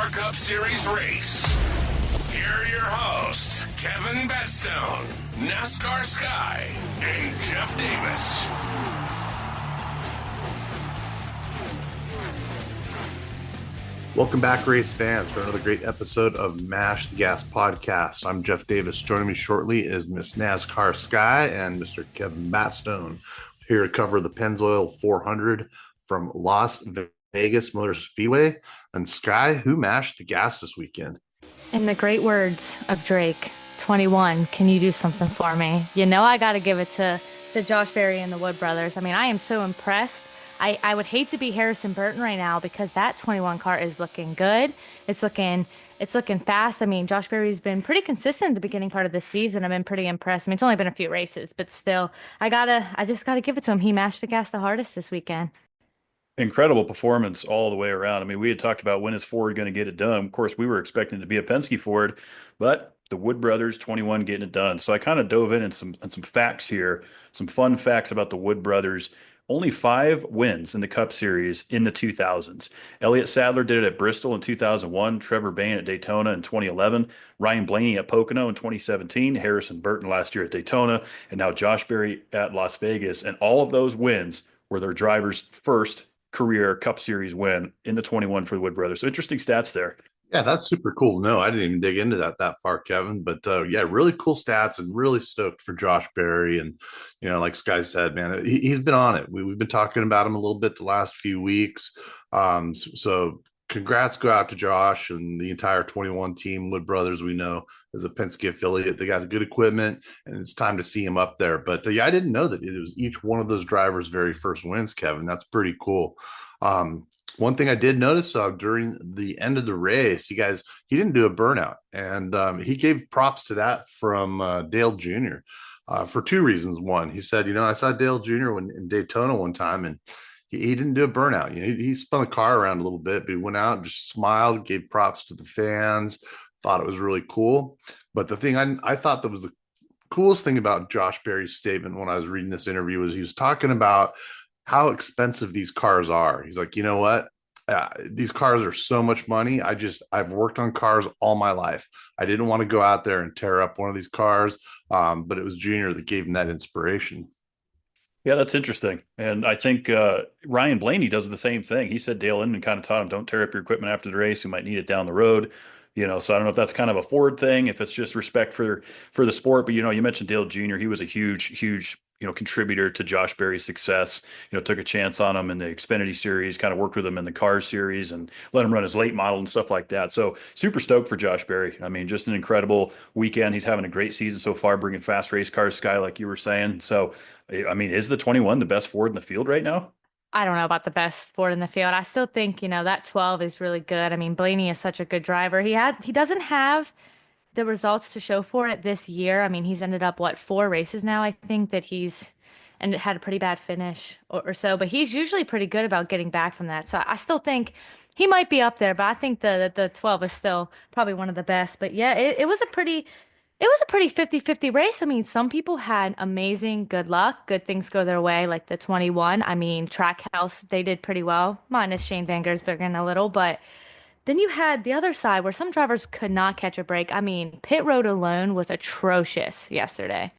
NASCAR Cup Series race. Here are your hosts, Kevin Batstone, NASCARSky, and Jeff Davis. Welcome back, race fans, for another great episode of Mash the Gas podcast. I'm Jeff Davis. Joining me shortly is Miss NASCARSky and Mr. Kevin Batstone, here to cover the Pennzoil 400 from Las Vegas Motor Speedway. And Sky, who mashed the gas this weekend? In the great words of Drake, 21, can you do something for me? You know I got to give it to Josh Berry and the Wood brothers. I mean, I am so impressed. I would hate to be Harrison Burton right now because that 21 car is looking good. It's looking fast. I mean, Josh Berry's been pretty consistent at the beginning part of the season. I've been pretty impressed. I mean, it's only been a few races, but still, I just gotta give it to him. He mashed the gas the hardest this weekend. Incredible performance all the way around. I mean, we had talked about when is Ford going to get it done. Of course, we were expecting it to be a Penske Ford, but the Wood brothers, 21, getting it done. So I kind of dove in some facts here, some fun facts about the Wood brothers. Only 5 wins in the Cup Series in the 2000s. Elliott Sadler did it at Bristol in 2001, Trevor Bayne at Daytona in 2011, Ryan Blaney at Pocono in 2017, Harrison Burton last year at Daytona, and now Josh Berry at Las Vegas. And all of those wins were their drivers' first career Cup Series win in the 21 for the Wood brothers. So interesting stats there. Yeah, that's super cool. No, I didn't even dig into that far, Kevin. But yeah, really cool stats and really stoked for Josh Berry. And, you know, like Sky said, man, he's been on it. We've been talking about him a little bit the last few weeks. So congrats go out to Josh and the entire 21 team. Wood brothers, we know, as a Penske affiliate. They got good equipment, and it's time to see him up there. But yeah, I didn't know that it was each one of those drivers' very first wins, Kevin. That's pretty cool. One thing I did notice during the end of the race, he didn't do a burnout, and he gave props to that from Dale Jr. For 2 reasons. One, he said, I saw Dale Jr. in Daytona one time, and he didn't do a burnout. He spun the car around a little bit, but he went out and just smiled, gave props to the fans, thought it was really cool. But the thing I thought that was the coolest thing about Josh Berry's statement when I was reading this interview was he was talking about how expensive these cars are. He's like, you know what? These cars are so much money. I've worked on cars all my life. I didn't want to go out there and tear up one of these cars. But it was Junior that gave him that inspiration. Yeah, that's interesting. And I think Ryan Blaney does the same thing. He said Dale Inman kind of taught him, don't tear up your equipment after the race. You might need it down the road. So I don't know if that's kind of a Ford thing, if it's just respect for the sport. But, you mentioned Dale Jr. He was a huge contributor to Josh Berry's success. Took a chance on him in the Xfinity Series, kind of worked with him in the Cars Series and let him run his late model and stuff like that. So super stoked for Josh Berry. I mean, just an incredible weekend. He's having a great season so far, bringing fast race cars, Sky, like you were saying. So, I mean, is the 21 the best Ford in the field right now? I don't know about the best Ford in the field. I still think, that 12 is really good. I mean, Blaney is such a good driver. He doesn't have the results to show for it this year. I mean, he's ended up 4 races now. I think that and it had a pretty bad finish or so, but he's usually pretty good about getting back from that. So I still think he might be up there, but I think the 12 is still probably one of the best. But yeah, it was a pretty 50-50 race. I mean, some people had amazing good luck, good things go their way, like the 21. I mean, Trackhouse, they did pretty well, minus Shane Van Gisbergen a little, but then you had the other side where some drivers could not catch a break. I mean, pit road alone was atrocious yesterday.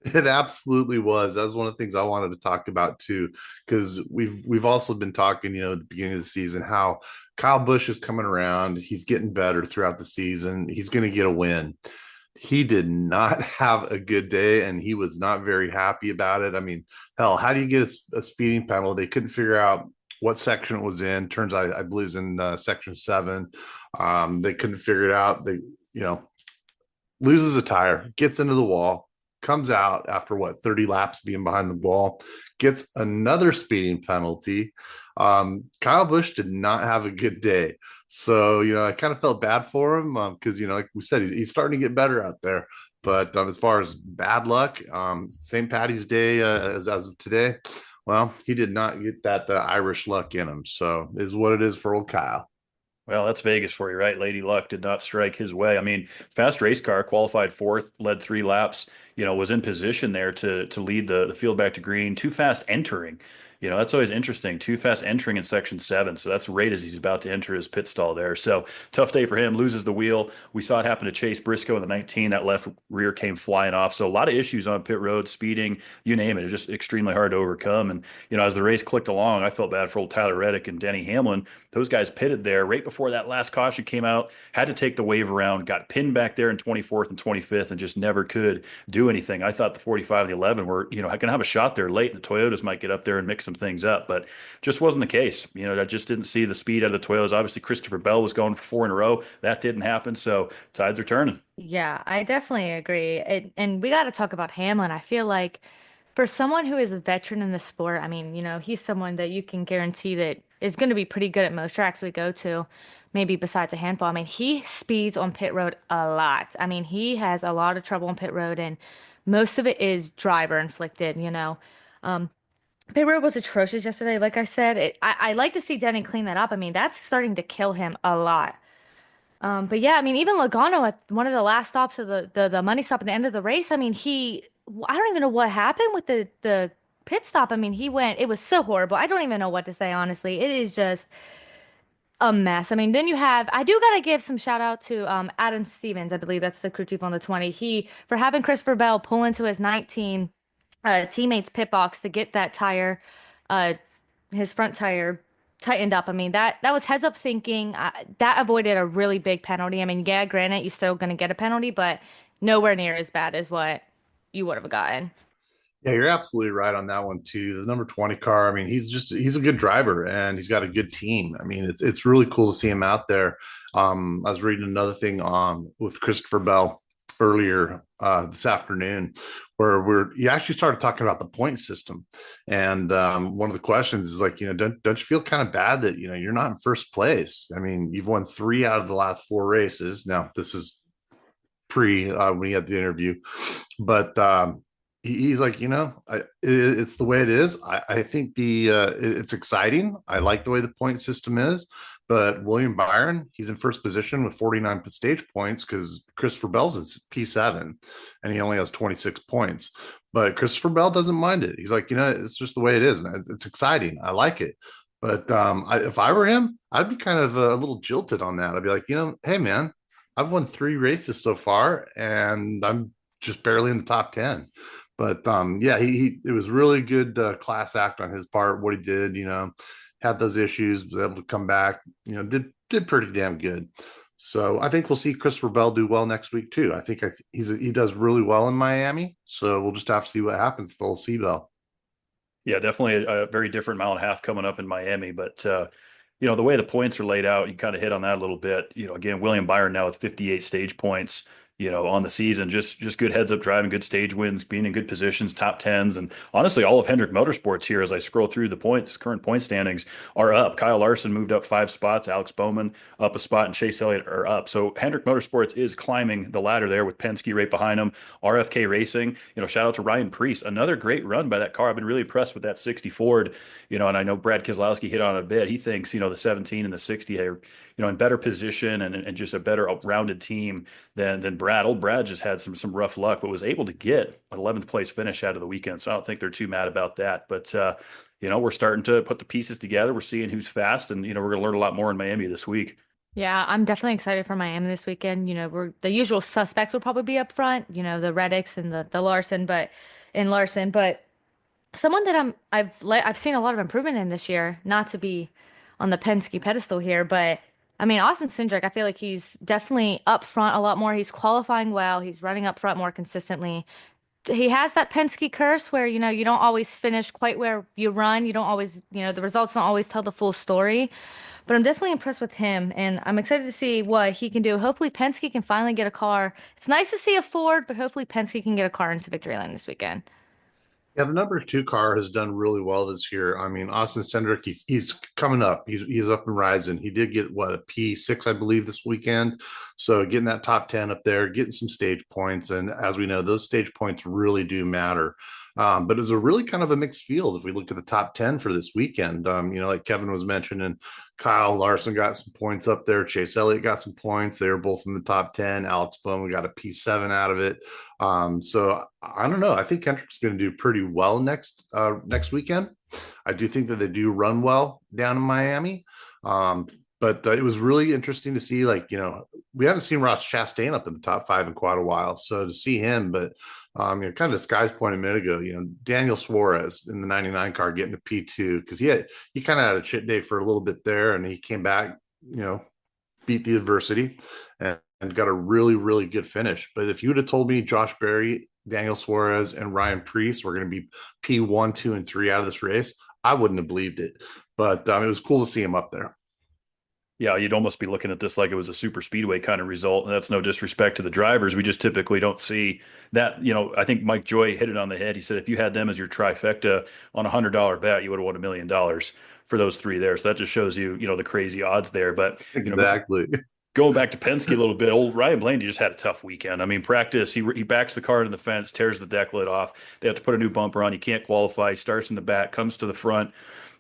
It absolutely was. That was one of the things I wanted to talk about too, because we've also been talking, at the beginning of the season, how Kyle Busch is coming around. He's getting better throughout the season. He's going to get a win. He did not have a good day, and he was not very happy about it. I mean, hell, how do you get a speeding penalty? They couldn't figure out what section it was in. Turns out, I believe, it's in section 7. They couldn't figure it out. They, loses a tire, gets into the wall, comes out after 30 laps being behind the wall, gets another speeding penalty. Kyle Busch did not have a good day. So, I kind of felt bad for him because, like we said, he's starting to get better out there. But as far as bad luck, St. Patty's Day as of today, well, he did not get that Irish luck in him. So is what it is for old Kyle. Well, that's Vegas for you, right? Lady Luck did not strike his way. I mean, fast race car, qualified 4th, led 3 laps, was in position there to lead the field back to green. Too fast entering. That's always interesting. Too fast entering in section 7. So that's right as he's about to enter his pit stall there. So tough day for him, loses the wheel. We saw it happen to Chase Briscoe in the 19. That left rear came flying off. So a lot of issues on pit road, speeding, you name it. It's just extremely hard to overcome. And, as the race clicked along, I felt bad for old Tyler Reddick and Denny Hamlin. Those guys pitted there right before that last caution came out, had to take the wave around, got pinned back there in 24th and 25th, and just never could do anything. I thought the 45 and the 11 were, going to have a shot there late, and the Toyotas might get up there and mix some things up, but just wasn't the case. I just didn't see the speed out of the Toyotas. Obviously, Christopher Bell was going for 4 in a row. That didn't happen, so tides are turning. Yeah, I definitely agree. And we got to talk about Hamlin. I feel like for someone who is a veteran in the sport, I mean, he's someone that you can guarantee that is going to be pretty good at most tracks we go to, maybe besides a handful. I mean, he speeds on pit road a lot. I mean, he has a lot of trouble on pit road, and most of it is driver inflicted. Pit road was atrocious yesterday. Like I said, I like to see Denny clean that up. I mean, that's starting to kill him a lot. But yeah, I mean, even Logano at one of the last stops of the money stop at the end of the race, I mean, I don't even know what happened with the pit stop. I mean, it was so horrible. I don't even know what to say, honestly. It is just a mess. I mean, then I do gotta give some shout out to Adam Stevens. I believe that's the crew chief on the 20. For having Christopher Bell pull into his 19 teammates pit box to get that tire, uh, his front tire tightened up. I mean, that was heads up thinking. That avoided a really big penalty. I mean, yeah, granted, you're still going to get a penalty, but nowhere near as bad as what you would have gotten. Yeah, you're absolutely right on that one too. The number 20 car, I mean, he's a good driver and he's got a good team. I mean, it's really cool to see him out there. I was reading another thing with Christopher Bell earlier this afternoon where you actually started talking about the point system. And one of the questions is like, don't you feel kind of bad that, you're not in first place? I mean, you've won 3 out of the last 4 races. Now, this is pre when he had the interview, but he's like, it's the way it is. I think it's exciting. I like the way the point system is, but William Byron, he's in first position with 49 stage points because Christopher Bell's is P7 and he only has 26 points. But Christopher Bell doesn't mind it. He's like, it's just the way it is. And it's exciting. I like it. But if I were him, I'd be kind of a little jilted on that. I'd be like, hey, man, I've won 3 races so far and I'm just barely in the top 10. But yeah, it was really good class act on his part. What he did, had those issues, was able to come back, did pretty damn good. So I think we'll see Christopher Bell do well next week too. I think he does really well in Miami. So we'll just have to see what happens with old Bell. Yeah, definitely a very different mile and a half coming up in Miami. But, the way the points are laid out, you kind of hit on that a little bit. Again, William Byron now with 58 stage points. On the season, just good heads up driving, good stage wins, being in good positions, top tens. And honestly, all of Hendrick Motorsports here, as I scroll through the current point standings are up. Kyle Larson moved up 5 spots, Alex Bowman up a spot, and Chase Elliott are up. So Hendrick Motorsports is climbing the ladder there with Penske right behind them. RFK Racing, shout out to Ryan Preece. Another great run by that car. I've been really impressed with that 60 Ford, and I know Brad Keselowski hit on it a bit. He thinks, the 17 and the 60 are, in better position and just a better rounded team than Brad. Old Brad just had some rough luck, but was able to get an 11th place finish out of the weekend. So I don't think they're too mad about that. But, we're starting to put the pieces together. We're seeing who's fast, and, we're going to learn a lot more in Miami this week. Yeah, I'm definitely excited for Miami this weekend. The usual suspects will probably be up front, the Reddicks and the Larson, but someone that I've seen a lot of improvement in this year, not to be on the Penske pedestal here, but I mean, Austin Cindric, I feel like he's definitely up front a lot more. He's qualifying well. He's running up front more consistently. He has that Penske curse where, you don't always finish quite where you run. You don't always, the results don't always tell the full story. But I'm definitely impressed with him, and I'm excited to see what he can do. Hopefully, Penske can finally get a car. It's nice to see a Ford, but hopefully Penske can get a car into victory lane this weekend. Yeah, the number 2 car has done really well this year. I mean, Austin Cindric, he's coming up. He's up and rising. He did get a P6, I believe, this weekend. So getting that top 10 up there, getting some stage points, and as we know, those stage points really do matter. But it's a really kind of a mixed field if we look at the top 10 for this weekend. Like Kevin was mentioning, Kyle Larson got some points up there. Chase Elliott got some points. They were both in the top 10. Alex Bowman got a P7 out of it. So I don't know. I think Hendrick's going to do pretty well next weekend. I do think that they do run well down in Miami. Um, but it was really interesting to see, like, we haven't seen Ross Chastain up in the top five in quite a while. So to see him, but kind of to Sky's point a minute ago, Daniel Suarez in the 99 car getting to P2, because he kind of had a shit day for a little bit there, and he came back, beat the adversity and got a really, really good finish. But if you would have told me Josh Berry, Daniel Suarez, and Ryan Preece were going to be P1, 2, and 3 out of this race, I wouldn't have believed it. But it was cool to see him up there. Yeah, you'd almost be looking at this like it was a super speedway kind of result. And that's no disrespect to the drivers. We just typically don't see that. I think Mike Joy hit it on the head. He said if you had them as your trifecta on $100 bet, you would have won $1 million for those three there. So that just shows you, the crazy odds there. But exactly. Going back to Penske a little bit, old Ryan Blaney just had a tough weekend. I mean, practice, he backs the car into the fence, tears the deck lid off. They have to put a new bumper on. He can't qualify. He starts in the back, comes to the front.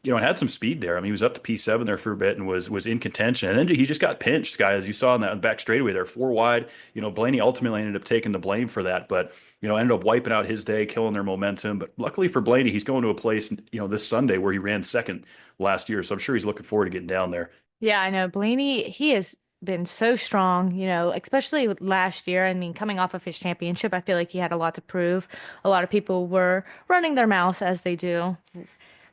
And had some speed there. I mean, he was up to P7 there for a bit and was in contention. And then he just got pinched, guy, as you saw in that back straightaway there, four wide. Blaney ultimately ended up taking the blame for that, but, ended up wiping out his day, killing their momentum. But luckily for Blaney, he's going to a place, this Sunday where he ran second last year. So I'm sure he's looking forward to getting down there. Yeah, I know. Blaney, he has been so strong, especially with last year. I mean, coming off of his championship, I feel like he had a lot to prove. A lot of people were running their mouths as they do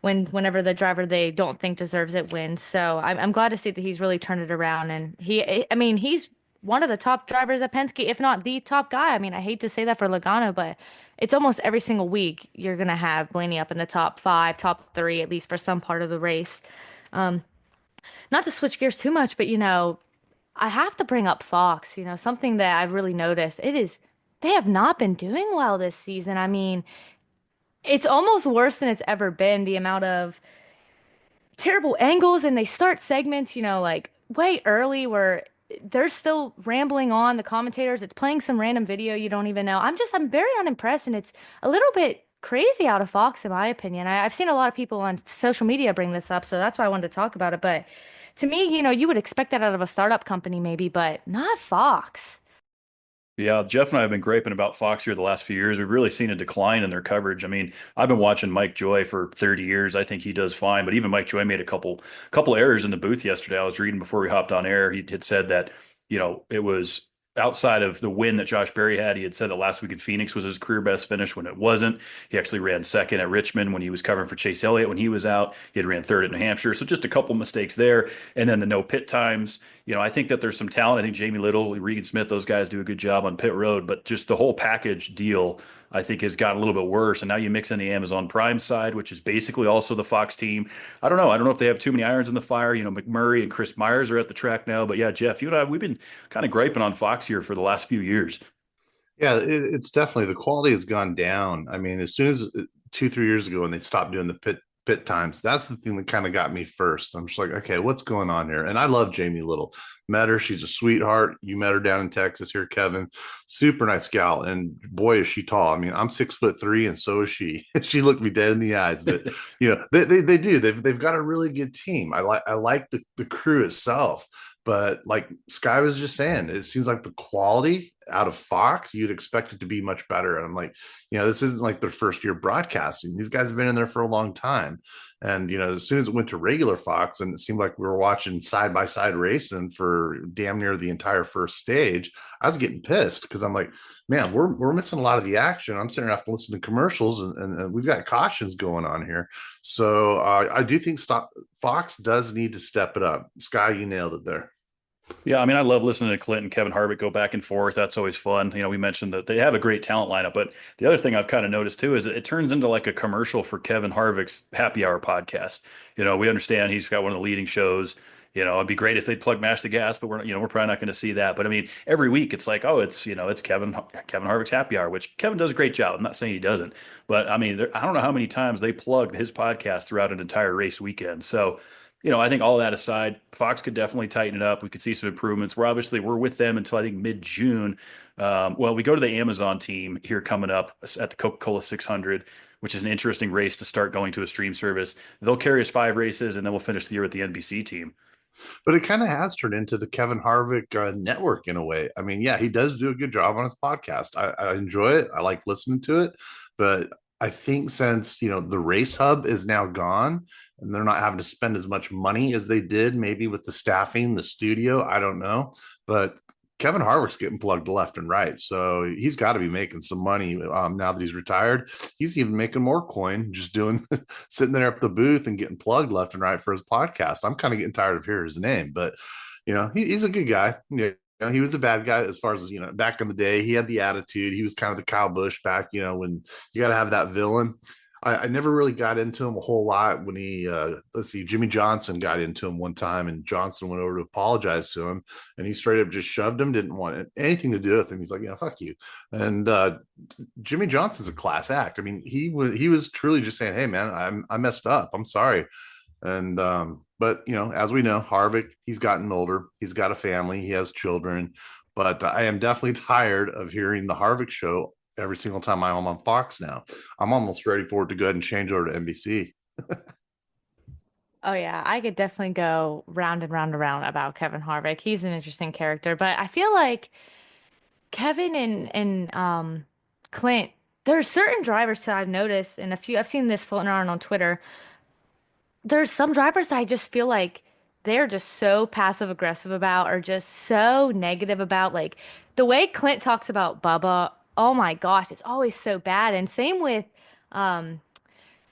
whenever the driver they don't think deserves it wins. So I'm glad to see that he's really turned it around. And he's one of the top drivers at Penske, if not the top guy. I mean, I hate to say that for Logano, but it's almost every single week you're going to have Blaney up in the top five, top three, at least for some part of the race. Not to switch gears too much, but I have to bring up Fox, something that I've really noticed. They have not been doing well this season. I mean, it's almost worse than it's ever been, the amount of terrible angles, and they start segments, like way early where they're still rambling on the commentators. It's playing some random video you don't even know. I'm very unimpressed, and it's a little bit crazy out of Fox, in my opinion. I've seen a lot of people on social media bring this up, so that's why I wanted to talk about it. But to me, you would expect that out of a startup company maybe, but not Fox. Yeah, Jeff and I have been griping about Fox here the last few years. We've really seen a decline in their coverage. I mean, I've been watching Mike Joy for 30 years. I think he does fine, but even Mike Joy made a couple errors in the booth yesterday. I was reading before we hopped on air. He had said that, it was outside of the win that Josh Berry had. He had said that last week in Phoenix was his career best finish when it wasn't. He actually ran second at Richmond when he was covering for Chase Elliott when he was out. He had ran third at New Hampshire. So just a couple mistakes there. And then the no pit times. I think that there's some talent. I think Jamie Little, Regan Smith, those guys do a good job on pit road, but just the whole package deal, I think, has gotten a little bit worse. And now you mix in the Amazon Prime side, which is basically also the Fox team. I don't know. I don't know if they have too many irons in the fire. McMurray and Chris Myers are at the track now. But yeah, Jeff, you and I, we've been kind of griping on Fox here for the last few years. Yeah, it's definitely, the quality has gone down. I mean, as soon as 2, 3 years ago when they stopped doing the pit times, that's the thing that kind of got me first. I'm just like, okay, what's going on here? And I love Jamie Little. Met her, she's a sweetheart. You met her down in Texas here, Kevin. Super nice gal, and boy is she tall. I mean, I'm 6'3", and so is she. She looked me dead in the eyes, but they do. They've got a really good team. I like the crew itself. But like Sky was just saying, it seems like the quality out of Fox, you'd expect it to be much better. And I'm like, this isn't like their first year broadcasting. These guys have been in there for a long time. And, as soon as it went to regular Fox and it seemed like we were watching side-by-side racing for damn near the entire first stage, I was getting pissed because I'm like, man, we're missing a lot of the action. I'm sitting there having to listen to commercials and we've got cautions going on here. So I do think Fox does need to step it up. Sky, you nailed it there. Yeah, I mean, I love listening to Clint and Kevin Harvick go back and forth. That's always fun. We mentioned that they have a great talent lineup, but the other thing I've kind of noticed too is that it turns into like a commercial for Kevin Harvick's Happy Hour podcast. We understand he's got one of the leading shows. It'd be great if they'd plug Mash the Gas, but we're probably not going to see that. But I mean, every week it's like, oh, it's Kevin Harvick's Happy Hour, which Kevin does a great job. I'm not saying he doesn't, but I mean, I don't know how many times they plug his podcast throughout an entire race weekend. So, I think all that aside, Fox could definitely tighten it up. We could see some improvements. We're with them until I think mid-June. Well, we go to the Amazon team here coming up at the Coca-Cola 600, which is an interesting race to start going to a stream service. They'll carry us 5 races, and then we'll finish the year with the NBC team. But it kind of has turned into the Kevin Harvick network in a way. I mean, yeah, he does do a good job on his podcast. I enjoy it. I like listening to it. But I think since, the race hub is now gone and they're not having to spend as much money as they did, maybe with the staffing, the studio, I don't know. But Kevin Harvick's getting plugged left and right. So he's got to be making some money now that he's retired. He's even making more coin just doing sitting there at the booth and getting plugged left and right for his podcast. I'm kind of getting tired of hearing his name, but he's a good guy. He was a bad guy as far as, back in the day. He had the attitude. He was kind of the Kyle Busch back, when you got to have that villain. I never really got into him a whole lot when Jimmy Johnson got into him one time, and Johnson went over to apologize to him, and he straight up just shoved him, didn't want anything to do with him. He's like, fuck you. And Jimmy Johnson's a class act. I mean, he was truly just saying, hey man, I messed up. I'm sorry. And but as we know, Harvick, he's gotten older, he's got a family, he has children. But I am definitely tired of hearing the Harvick show every single time I'm on Fox now. I'm almost ready for it to go ahead and change over to NBC. Oh yeah, I could definitely go round and round and round about Kevin Harvick. He's an interesting character, but I feel like Kevin and Clint, there are certain drivers that I've noticed, and I've seen this floating around on Twitter. There's some drivers that I just feel like they're just so passive aggressive about, or just so negative about. Like the way Clint talks about Bubba, oh my gosh, it's always so bad. And same with um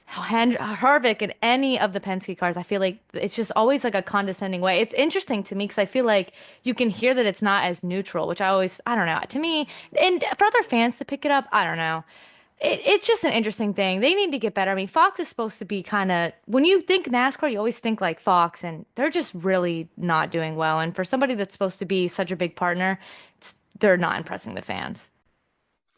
Harvick and any of the Penske cars. I feel like it's just always like a condescending way. It's interesting to me because I feel like you can hear that it's not as neutral, which I don't know, to me, and for other fans to pick it up, I don't know. It's just an interesting thing. They need to get better. I mean, Fox is supposed to be kind of, when you think NASCAR, you always think like Fox, and they're just really not doing well. And for somebody that's supposed to be such a big partner, they're not impressing the fans.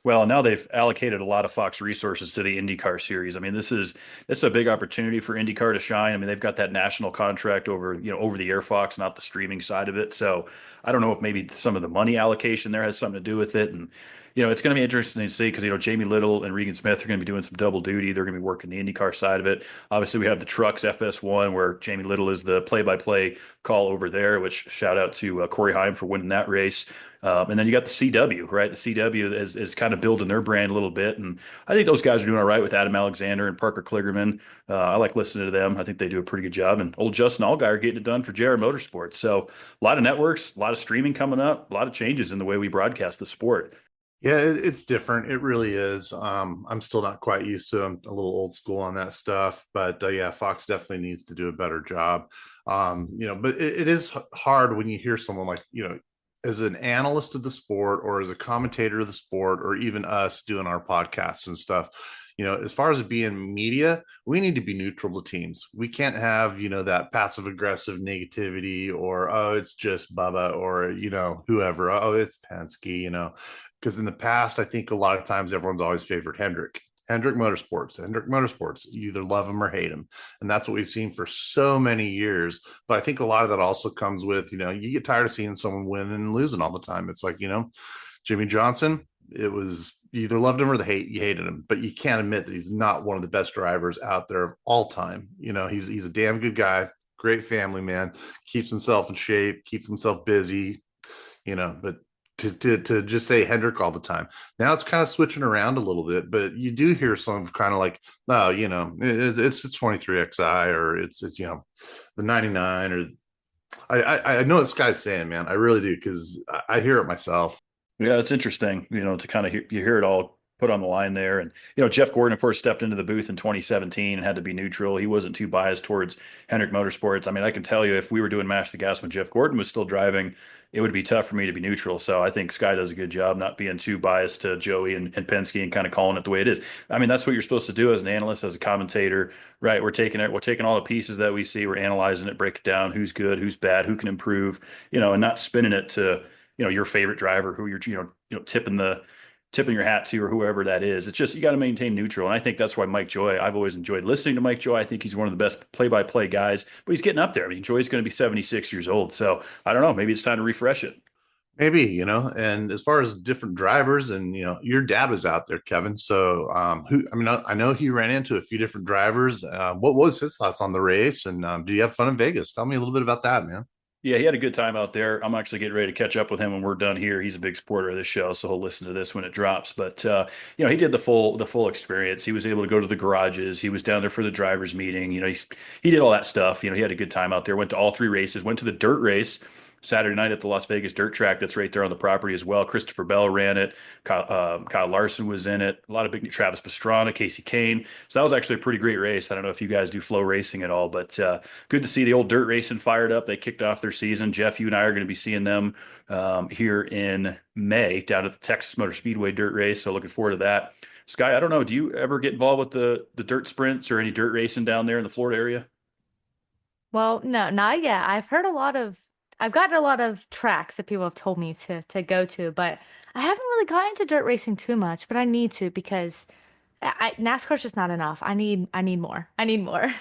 Well, now they've allocated a lot of Fox resources to the IndyCar series. I mean, it's a big opportunity for IndyCar to shine. I mean, they've got that national contract over the air Fox, not the streaming side of it. So I don't know if maybe some of the money allocation there has something to do with it. And it's going to be interesting to see because Jamie Little and Regan Smith are going to be doing some double duty. They're going to be working the IndyCar side of it. Obviously, we have the Trucks FS1 where Jamie Little is the play-by-play call over there. Which shout out to Corey Heim for winning that race. And then you got the CW, right? The CW is kind of building their brand a little bit. And I think those guys are doing all right with Adam Alexander and Parker Kligerman. I like listening to them. I think they do a pretty good job. And old Justin Allgaier getting it done for JR Motorsports. So a lot of networks, a lot of streaming coming up, a lot of changes in the way we broadcast the sport. Yeah, it's different. It really is. I'm still not quite used to it. I'm a little old school on that stuff, but yeah, Fox definitely needs to do a better job. But it is hard when you hear someone like, as an analyst of the sport or as a commentator of the sport, or even us doing our podcasts and stuff, as far as being media, we need to be neutral to teams. We can't have, that passive aggressive negativity or, oh, it's just Bubba or, whoever, oh, it's Penske, because in the past, I think a lot of times everyone's always favored Hendrick Motorsports. You either love him or hate him. And that's what we've seen for so many years. But I think a lot of that also comes with, you get tired of seeing someone win and losing all the time. It's like, Jimmy Johnson, it was you either loved him or you hated him, but you can't admit that he's not one of the best drivers out there of all time. He's a damn good guy, great family man, keeps himself in shape, keeps himself busy, but to just say Hendrick all the time. Now it's kind of switching around a little bit, but you do hear some kind of like, oh, it's the 23XI or it's the 99 or I know this guy's saying, man, I really do, because I hear it myself. Yeah, it's interesting, to kind of you hear it all put on the line there. And, Jeff Gordon, of course, stepped into the booth in 2017 and had to be neutral. He wasn't too biased towards Hendrick Motorsports. I mean, I can tell you if we were doing Mash the Gas when Jeff Gordon was still driving, it would be tough for me to be neutral. So I think Sky does a good job not being too biased to Joey and Penske and kind of calling it the way it is. I mean, that's what you're supposed to do as an analyst, as a commentator, right? We're taking all the pieces that we see, we're analyzing it, break it down, who's good, who's bad, who can improve, and not spinning it to, your favorite driver who you're, tipping your hat to or whoever that is. It's just you got to maintain neutral. And I think that's why Mike Joy, I've always enjoyed listening to Mike Joy. I think he's one of the best play-by-play guys, but he's getting up there. I mean, Joy's going to be 76 years old. So I don't know, maybe it's time to refresh it. Maybe, and as far as different drivers and, your dad was out there, Kevin. So I know he ran into a few different drivers. What was his thoughts on the race? And do you have fun in Vegas? Tell me a little bit about that, man. Yeah, he had a good time out there. I'm actually getting ready to catch up with him when we're done here. He's a big supporter of this show, so he'll listen to this when it drops. But he did the full experience. He was able to go to the garages. He was down there for the drivers' meeting. He did all that stuff. He had a good time out there. Went to all three races. Went to the dirt race Saturday night at the Las Vegas dirt track that's right there on the property as well. Christopher Bell ran it. Kyle Larson was in it. A lot of big Travis Pastrana, Casey Kane. So that was actually a pretty great race. I don't know if you guys do flow racing at all, but good to see the old dirt racing fired up. They kicked off their season. Jeff, you and I are going to be seeing them here in May down at the Texas Motor Speedway dirt race. So looking forward to that. Sky, I don't know. Do you ever get involved with the dirt sprints or any dirt racing down there in the Florida area? Well, no, not yet. I've gotten a lot of tracks that people have told me to go to, but I haven't really gotten into dirt racing too much, but I need to because NASCAR's just not enough. I need more. I need more.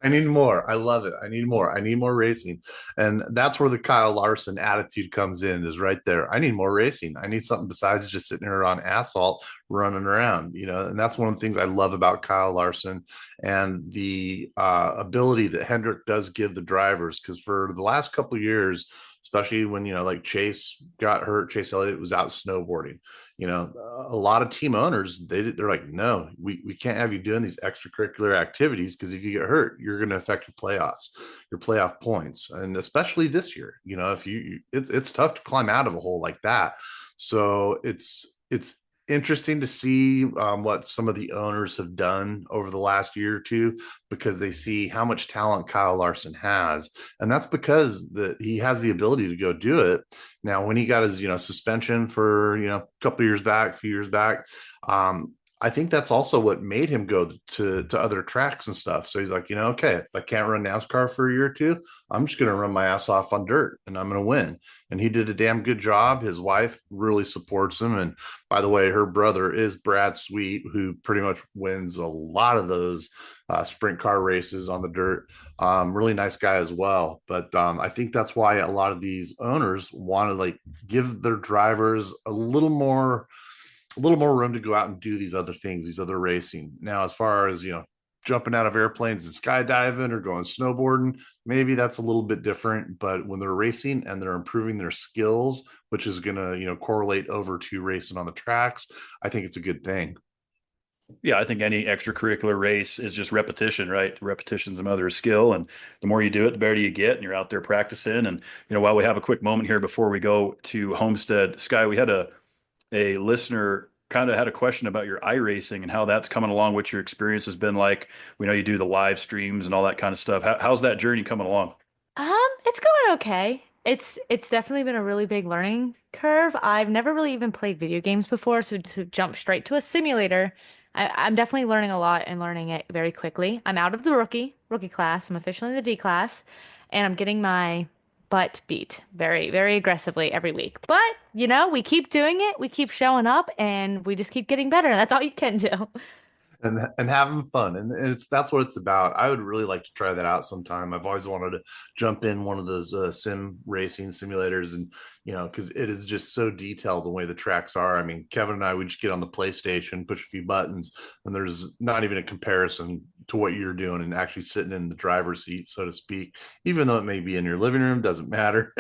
I need more. I love it. I need more. I need more racing. And that's where the Kyle Larson attitude comes in, is right there. I need more racing. I need something besides just sitting here on asphalt running around, and that's one of the things I love about Kyle Larson and the ability that Hendrick does give the drivers. Because for the last couple of years, especially when, like Chase got hurt, Chase Elliott was out snowboarding. A lot of team owners, they're like, no, we can't have you doing these extracurricular activities, because if you get hurt, you're going to affect your playoffs, your playoff points. And especially this year, if it's tough to climb out of a hole like that. So it's interesting to see what some of the owners have done over the last year or two, because they see how much talent Kyle Larson has, and that's because he has the ability to go do it. Now, when he got his suspension for a few years back, I think that's also what made him go to other tracks and stuff. So he's like, okay, if I can't run NASCAR for a year or two, I'm just going to run my ass off on dirt and I'm going to win. And he did a damn good job. His wife really supports him. And by the way, her brother is Brad Sweet, who pretty much wins a lot of those sprint car races on the dirt. Really nice guy as well. But I think that's why a lot of these owners want to give their drivers a little more room to go out and do these other things, these other racing. Now, as far as, jumping out of airplanes and skydiving or going snowboarding, maybe that's a little bit different. But when they're racing and they're improving their skills, which is going to, correlate over to racing on the tracks, I think it's a good thing. Yeah, I think any extracurricular race is just repetition, right? Repetition's a mother of skill, and the more you do it, the better you get, and you're out there practicing. And while we have a quick moment here before we go to Homestead, Sky, we had a listener kind of had a question about your iRacing and how that's coming along, what your experience has been like. We know you do the live streams and all that kind of stuff. How's that journey coming along? It's going okay. It's definitely been a really big learning curve. I've never really even played video games before, so to jump straight to a simulator, I'm definitely learning a lot and learning it very quickly. I'm out of the rookie class. I'm officially in the D class, and I'm getting my butt beat very, very aggressively every week. But, we keep doing it, we keep showing up, and we just keep getting better. That's all you can do. And having fun, and that's what it's about. I would really like to try that out sometime. I've always wanted to jump in one of those sim racing simulators, and because it is just so detailed the way the tracks are. I mean, Kevin and I, we just get on the PlayStation, push a few buttons, and there's not even a comparison to what you're doing and actually sitting in the driver's seat, so to speak. Even though it may be in your living room, doesn't matter.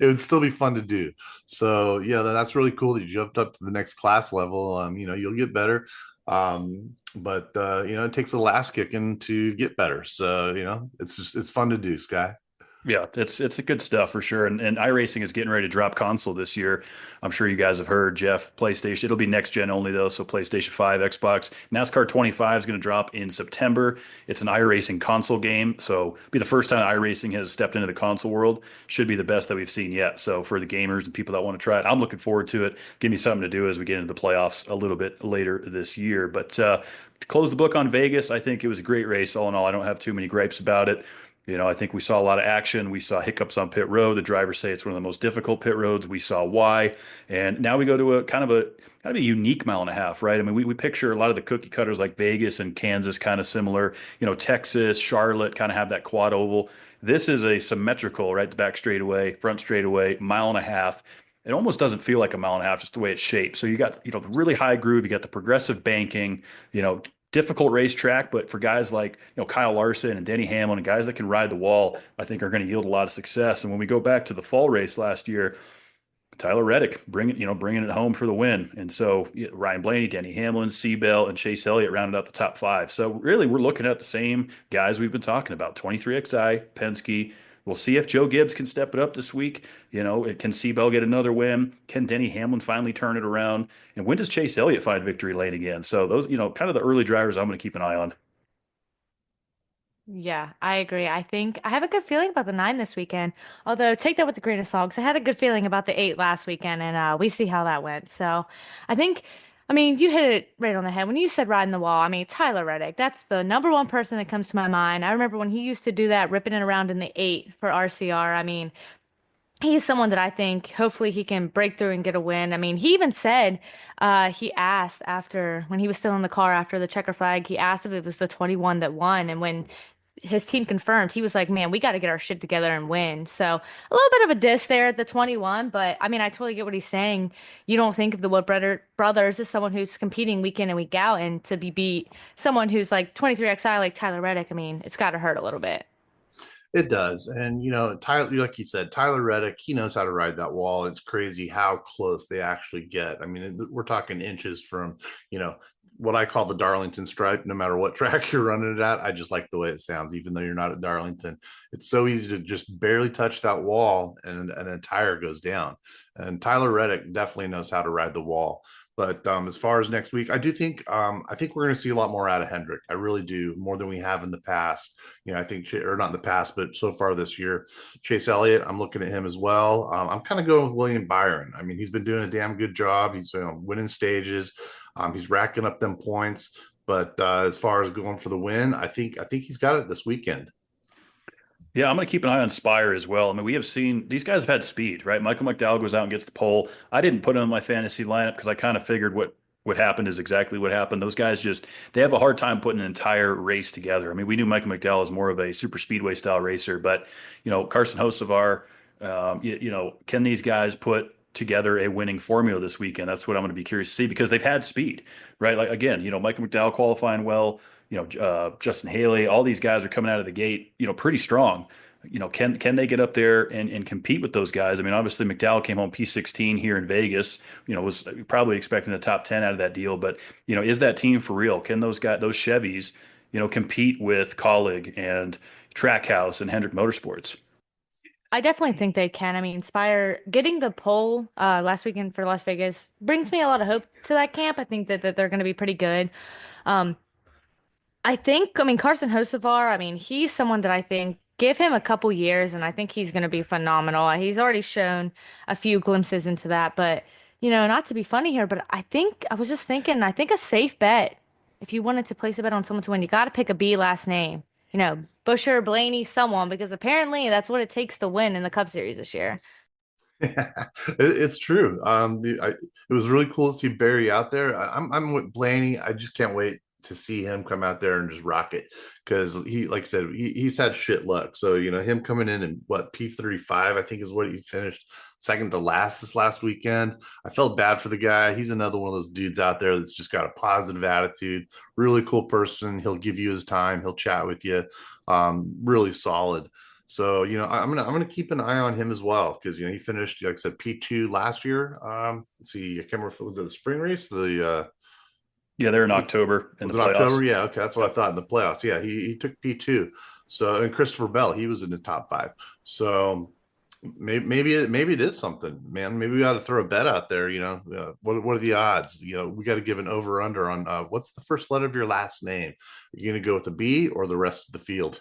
It would still be fun to do. So yeah, that's really cool that you jumped up to the next class level. You'll get better. But it takes a last kicking to get better. So, it's fun to do, Sky. Yeah, it's a good stuff for sure. And iRacing is getting ready to drop console this year. I'm sure you guys have heard, Jeff, PlayStation. It'll be next gen only though, so PlayStation 5, Xbox. NASCAR 25 is going to drop in September. It's an iRacing console game, so be the first time iRacing has stepped into the console world. Should be the best that we've seen yet. So for the gamers and people that want to try it, I'm looking forward to it. Give me something to do as we get into the playoffs a little bit later this year. But to close the book on Vegas, I think it was a great race. All in all, I don't have too many gripes about it. I think we saw a lot of action. We saw hiccups on pit road. The drivers say it's one of the most difficult pit roads. We saw why. And now we go to a kind of a unique mile and a half, right? I mean, we picture a lot of the cookie cutters like Vegas and Kansas kind of similar. Texas, Charlotte kind of have that quad oval. This is a symmetrical, right? The back straightaway, front straightaway, mile and a half. It almost doesn't feel like a mile and a half, just the way it's shaped. So you got, the really high groove. You got the progressive banking, difficult racetrack, but for guys like, Kyle Larson and Denny Hamlin and guys that can ride the wall, I think are going to yield a lot of success. And when we go back to the fall race last year, Tyler Reddick bringing it home for the win. And so Ryan Blaney, Denny Hamlin, Seabell, and Chase Elliott rounded out the top five. So really, we're looking at the same guys we've been talking about: 23XI, Penske. We'll see if Joe Gibbs can step it up this week. Can Seabell get another win? Can Denny Hamlin finally turn it around? And when does Chase Elliott find victory lane again? So those, kind of the early drivers I'm going to keep an eye on. Yeah, I agree. I think I have a good feeling about the 9 this weekend. Although take that with a grain of salt, 'cause I had a good feeling about the 8 last weekend, and we see how that went. So I think, I mean, you hit it right on the head when you said riding the wall. I mean, Tyler Reddick, that's the number one person that comes to my mind. I remember when he used to do that, ripping it around in the 8 for RCR. I mean, he's someone that I think hopefully he can break through and get a win. I mean, he even said he asked after when he was still in the car after the checker flag, he asked if it was the 21 that won. And when his team confirmed, he was like, "Man, we got to get our shit together and win." So a little bit of a diss there at the 21, but I mean, I totally get what he's saying. You don't think of the Brothers as someone who's competing week in and week out, and to be beat someone who's like 23XI like Tyler Reddick, I mean, it's got to hurt a little bit. It does. And, Tyler, like you said, Tyler Reddick, he knows how to ride that wall. It's crazy how close they actually get. I mean, we're talking inches from, what I call the Darlington stripe. No matter what track you're running it at, I just like the way it sounds, even though you're not at Darlington. It's so easy to just barely touch that wall and a tire goes down. And Tyler Reddick definitely knows how to ride the wall. But as far as next week, I think we're going to see a lot more out of Hendrick. I really do, more than we have in the past. I think, or not in the past, but so far this year, Chase Elliott, I'm looking at him as well. I'm kind of going with William Byron. I mean, he's been doing a damn good job. He's winning stages. He's racking up them points. But as far as going for the win, I think he's got it this weekend. Yeah, I'm going to keep an eye on Spire as well. I mean, we have seen these guys have had speed, right? Michael McDowell goes out and gets the pole. I didn't put him in my fantasy lineup because I kind of figured what happened is exactly what happened. Those guys they have a hard time putting an entire race together. I mean, we knew Michael McDowell is more of a super speedway style racer, but Carson Hocevar, can these guys put together a winning formula this weekend? That's what I'm going to be curious to see because they've had speed, right? Like again, Michael McDowell qualifying well. Justin Haley, all these guys are coming out of the gate, pretty strong. Can they get up there and compete with those guys? I mean, obviously McDowell came home P16 here in Vegas, was probably expecting a top 10 out of that deal, but is that team for real? Can those Chevys, compete with Colleague and Trackhouse and Hendrick Motorsports? I definitely think they can. I mean, Spire getting the pole last weekend for Las Vegas brings me a lot of hope to that camp. I think that they're going to be pretty good. Um, I mean, Carson Hocevar, I mean, he's someone that I think give him a couple years and I think he's going to be phenomenal. He's already shown a few glimpses into that, but, not to be funny here, but I was just thinking, I think a safe bet, if you wanted to place a bet on someone to win, you got to pick a B last name. Buscher, Blaney, someone, because apparently that's what it takes to win in the Cup Series this year. It's true. It was really cool to see Barry out there. I'm with Blaney. I just can't wait to see him come out there and just rock it because he, like I said, he's had shit luck. So him coming in and what P35, I think is what he finished second to last this last weekend. I felt bad for the guy. He's another one of those dudes out there that's just got a positive attitude, really cool person. He'll give you his time. He'll chat with you. Really solid. So I'm gonna keep an eye on him as well because he finished, like I said, P2 last year. Let's see, I can't remember if it was the spring race, Yeah, they're in October in was the it playoffs. October? Yeah, okay, that's what I thought in the playoffs. Yeah, he took P2. So and Christopher Bell, he was in the top 5. So maybe it is something, man. Maybe we got to throw a bet out there. What are the odds? We got to give an over under on what's the first letter of your last name. Are you going to go with the B or the rest of the field?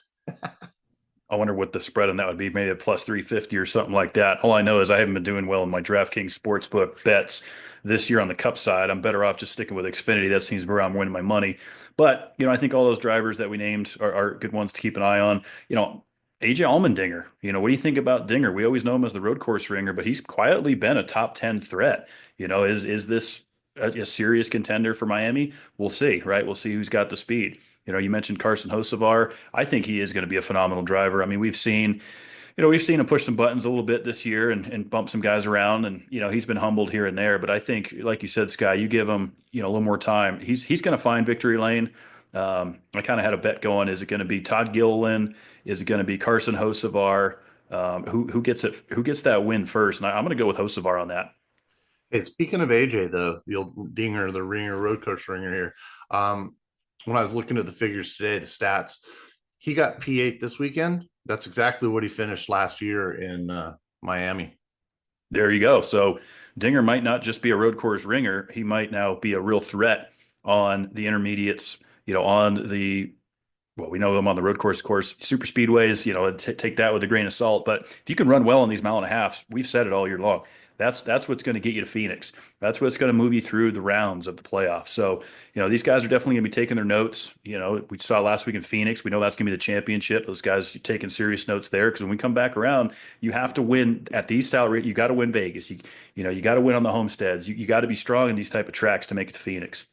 I wonder what the spread on that would be, maybe a plus 350 or something like that. All I know is I haven't been doing well in my DraftKings Sportsbook bets this year on the Cup side. I'm better off just sticking with Xfinity. That seems where I'm winning my money. But, I think all those drivers that we named are good ones to keep an eye on. AJ Allmendinger, what do you think about Dinger? We always know him as the road course ringer, but he's quietly been a top 10 threat. Is this a serious contender for Miami? We'll see, right? We'll see who's got the speed. You mentioned Carson Hocevar. I think he is going to be a phenomenal driver. I mean, we've seen him push some buttons a little bit this year and bump some guys around, and he's been humbled here and there. But I think, like you said, Sky, you give him a little more time, he's going to find victory lane. I kind of had a bet going. Is it going to be Todd Gilliland? Is it going to be Carson Hocevar? Who gets it? Who gets that win first? And I'm going to go with Hocevar on that. Hey, speaking of AJ, the old dinger, the ringer, road coach ringer here. Um, when I was looking at the figures today, the stats, he got P8 this weekend. That's exactly what he finished last year in Miami. There you go. So Dinger might not just be a road course ringer. He might now be a real threat on the intermediates, on the well, we know them on the road course, super speedways, take that with a grain of salt. But if you can run well in these mile and a halves, we've said it all year long. That's what's going to get you to Phoenix. That's what's going to move you through the rounds of the playoffs. So, these guys are definitely going to be taking their notes. We saw last week in Phoenix. We know that's going to be the championship. Those guys are taking serious notes there because when we come back around, you have to win at these style rate. You got to win Vegas. You got to win on the homesteads. You got to be strong in these type of tracks to make it to Phoenix.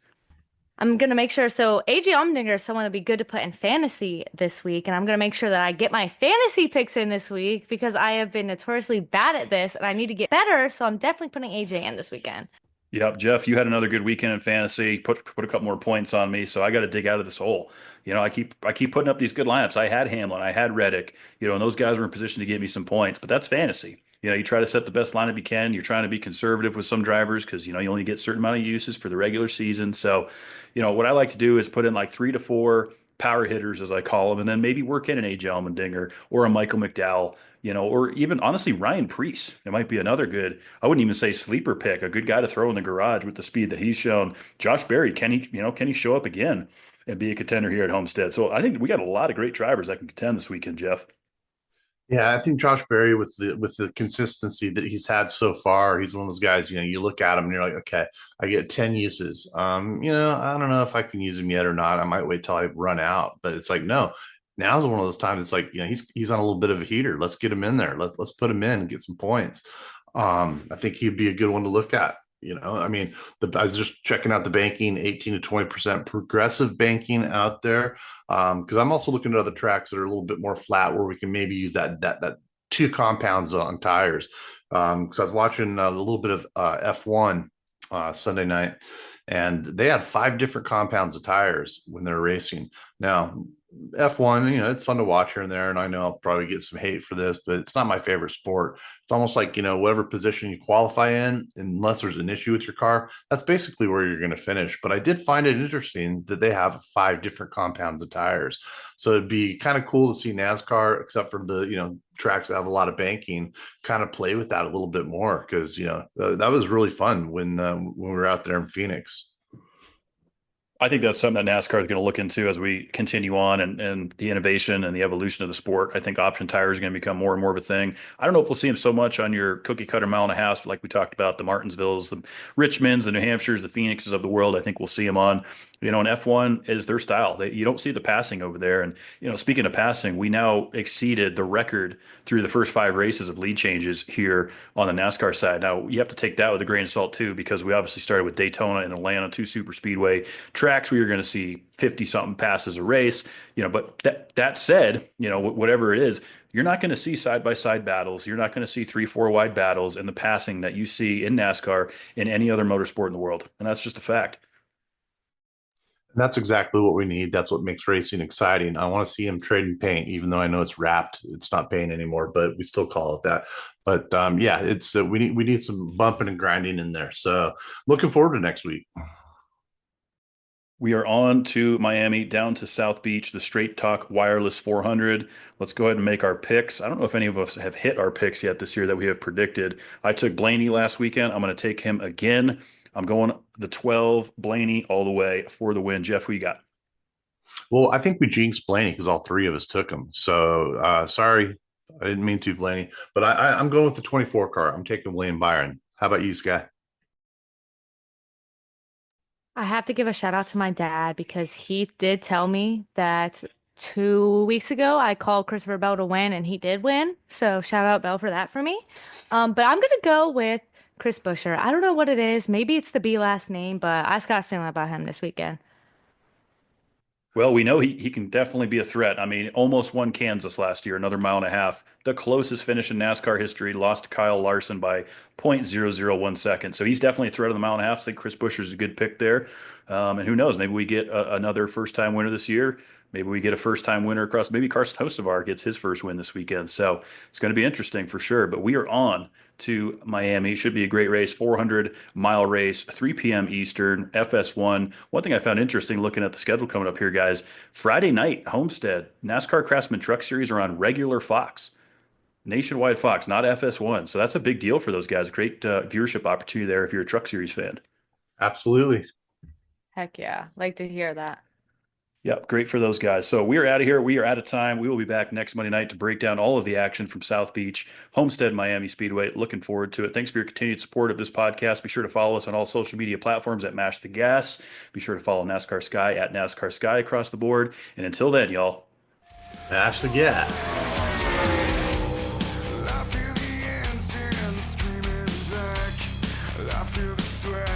I'm gonna make sure. So AJ Allmendinger is someone to be good to put in fantasy this week, and I'm gonna make sure that I get my fantasy picks in this week because I have been notoriously bad at this, and I need to get better. So I'm definitely putting AJ in this weekend. Yep, Jeff, you had another good weekend in fantasy. Put a couple more points on me, so I got to dig out of this hole. I keep putting up these good lineups. I had Hamlin, I had Reddick, and those guys were in position to give me some points. But that's fantasy. You try to set the best lineup you can. You're trying to be conservative with some drivers because you only get a certain amount of uses for the regular season. So, what I like to do is put in like 3 to 4 power hitters, as I call them, and then maybe work in an AJ Allmendinger or a Michael McDowell. Or even honestly, Ryan Preece. It might be another good, I wouldn't even say sleeper pick, a good guy to throw in the garage with the speed that he's shown. Josh Berry, can he show up again and be a contender here at Homestead? So I think we got a lot of great drivers that can contend this weekend, Jeff. Yeah, I think Josh Berry with the consistency that he's had so far, he's one of those guys, you look at him and you're like, okay, I get 10 uses. I don't know if I can use him yet or not. I might wait till I run out. But it's like, no, now's one of those times it's like, he's on a little bit of a heater. Let's get him in there. Let's put him in and get some points. I think he'd be a good one to look at. I was just checking out the banking, 18 to 20% progressive banking out there. Because I'm also looking at other tracks that are a little bit more flat where we can maybe use that 2 compounds on tires. Because I was watching a little bit of F1 Sunday night, and they had 5 different compounds of tires when they're racing. Now, F1, it's fun to watch here and there, and I know I'll probably get some hate for this, but it's not my favorite sport. It's almost like, whatever position you qualify in, unless there's an issue with your car, that's basically where you're going to finish. But I did find it interesting that they have 5 different compounds of tires. So it'd be kind of cool to see NASCAR, except for the, tracks that have a lot of banking, kind of play with that a little bit more because, that was really fun when we were out there in Phoenix. I think that's something that NASCAR is going to look into as we continue on and the innovation and the evolution of the sport. I think option tires are going to become more and more of a thing. I don't know if we'll see them so much on your cookie cutter mile and a half, like we talked about, the Martinsvilles, the Richmonds, the New Hampshires, the Phoenixes of the world. I think we'll see them on, and F1 is their style. You don't see the passing over there. And, speaking of passing, we now exceeded the record through the first 5 races of lead changes here on the NASCAR side. Now, you have to take that with a grain of salt, too, because we obviously started with Daytona and Atlanta, 2 super speedway tracks where you're going to see 50 something passes a race, but that said, whatever it is, you're not going to see side by side battles. You're not going to see 3-4 wide battles in the passing that you see in NASCAR in any other motorsport in the world. And that's just a fact. And that's exactly what we need. That's what makes racing exciting. I want to see him trading paint, even though I know it's wrapped. It's not paint anymore, but we still call it that. But yeah, it's we need some bumping and grinding in there. So looking forward to next week. We are on to Miami, down to South Beach, the Straight Talk Wireless 400. Let's go ahead and make our picks. I don't know if any of us have hit our picks yet this year that we have predicted. I took Blaney last weekend. I'm going to take him again. I'm going the 12 Blaney all the way for the win. Jeff, who you got? Well, I think we jinxed Blaney because all 3 of us took him. So sorry, I didn't mean to, Blaney. But I'm going with the 24 car. I'm taking William Byron. How about you, Sky? I have to give a shout out to my dad because he did tell me that 2 weeks ago I called Christopher Bell to win and he did win. So shout out Bell for that for me. But I'm gonna go with Chris Buescher. I don't know what it is. Maybe it's the B last name, but I just got a feeling about him this weekend. Well, we know he can definitely be a threat. I mean, almost won Kansas last year, another mile and a half. The closest finish in NASCAR history, lost to Kyle Larson by .001 seconds. So he's definitely a threat of the mile and a half. I think Chris Buescher is a good pick there. And who knows, maybe we get another first-time winner this year. Maybe we get a first-time winner across. Maybe Carson Hocevar gets his first win this weekend. So it's going to be interesting for sure. But we are on to Miami. Should be a great race, 400-mile race, 3 p.m. Eastern, FS1. One thing I found interesting looking at the schedule coming up here, guys, Friday night, Homestead, NASCAR Craftsman Truck Series are on regular Fox, nationwide Fox, not FS1. So that's a big deal for those guys. Great viewership opportunity there if you're a Truck Series fan. Absolutely. Heck yeah. Like to hear that. Yep, great for those guys. So we are out of here. We are out of time. We will be back next Monday night to break down all of the action from South Beach, Homestead-Miami Speedway. Looking forward to it. Thanks for your continued support of this podcast. Be sure to follow us on all social media platforms at Mash the Gas. Be sure to follow NASCARSky at NASCARSky across the board. And until then, y'all, Mash the gas. I feel the engine screaming back. I feel the sweat